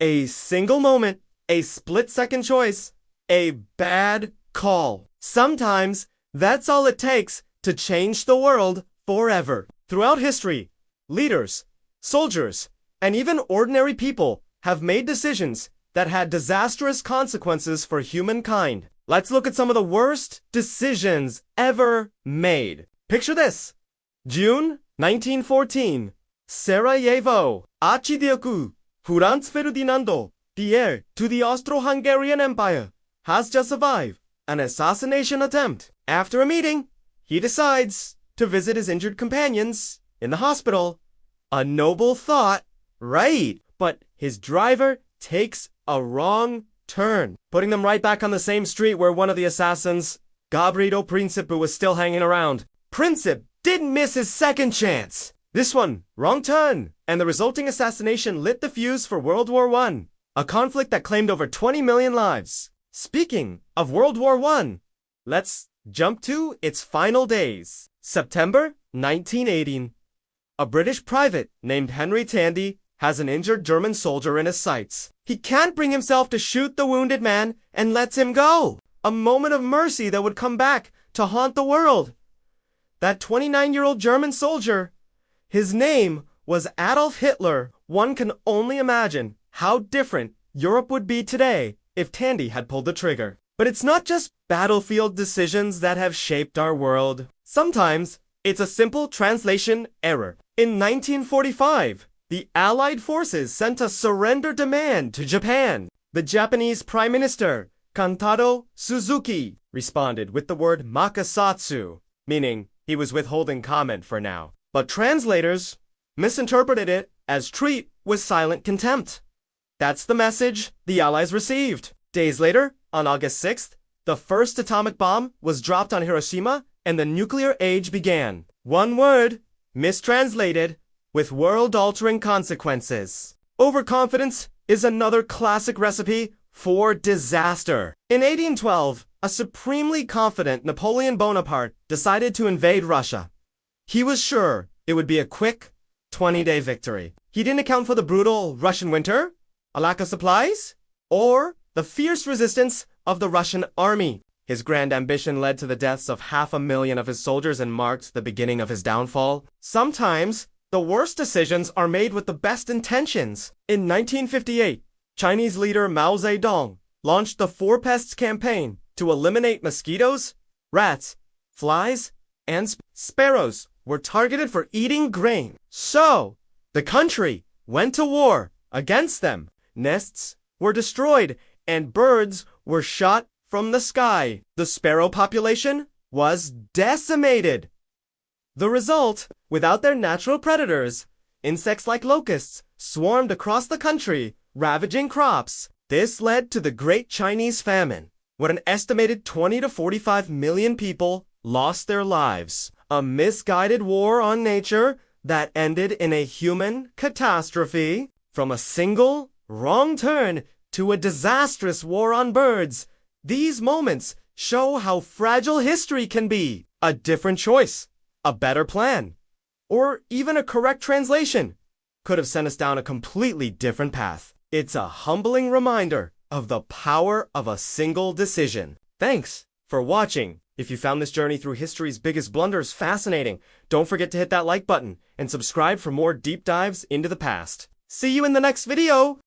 A single moment, a split-second choice, a bad call. Sometimes, that's all it takes to change the world forever. Throughout history, leaders, soldiers, and even ordinary people have made decisions that had disastrous consequences for humankind. Let's look at some of the worst decisions ever made. Picture this. June 1914, Sarajevo. Archduke Franz Ferdinando the heir to the Austro-Hungarian Empire has just survived an assassination attempt. After a meeting, he decides to visit his injured companions in the hospital. A noble thought, right? But his driver takes a wrong turn, putting them right back on the same street where one of the assassins, Gabriel Principe, was still hanging around. Principe didn't miss his second chance. This one, wrong turn, and the resulting assassination lit the fuse for World War I, a conflict that claimed over 20 million lives. Speaking of World War I, let's jump to its final days. September 1918. A British private named Henry Tandy has an injured German soldier in his sights. He can't bring himself to shoot the wounded man and lets him go. A moment of mercy that would come back to haunt the world. That 29-year-old German soldier, his name was Adolf Hitler. One can only imagine how different Europe would be today if Tandy had pulled the trigger. But it's not just battlefield decisions that have shaped our world. Sometimes it's a simple translation error. In 1945, the Allied forces sent a surrender demand to Japan. The Japanese Prime Minister, Kantaro Suzuki, responded with the word makasatsu, meaning he was withholding comment for now. But translators misinterpreted it as treat with silent contempt. That's the message the Allies received. Days later, on August 6th, the first atomic bomb was dropped on Hiroshima and the nuclear age began. One word, mistranslated, with world-altering consequences. Overconfidence is another classic recipe for disaster. In 1812, a supremely confident Napoleon Bonaparte decided to invade Russia. He was sure it would be a quick 20-day victory. He didn't account for the brutal Russian winter, a lack of supplies, or the fierce resistance of the Russian army. His grand ambition led to the deaths of 500,000 of his soldiers and marked the beginning of his downfall. Sometimes, the worst decisions are made with the best intentions. In 1958, Chinese leader Mao Zedong launched the Four Pests campaign to eliminate mosquitoes, rats, flies, and sparrows were targeted for eating grain. So, the country went to war against them. Nests were destroyed and birds were shot from the sky. The sparrow population was decimated. The result, without their natural predators, insects like locusts swarmed across the country, ravaging crops. This led to the Great Chinese Famine, when an estimated 20 to 45 million people lost their lives. A misguided war on nature that ended in a human catastrophe. From a single wrong turn to a disastrous war on birds, these moments show how fragile history can be. A different choice, a better plan, or even a correct translation could have sent us down a completely different path. It's a humbling reminder of the power of a single decision. Thanks for watching. If you found this journey through history's biggest blunders fascinating, don't forget to hit that like button and subscribe for more deep dives into the past. See you in the next video!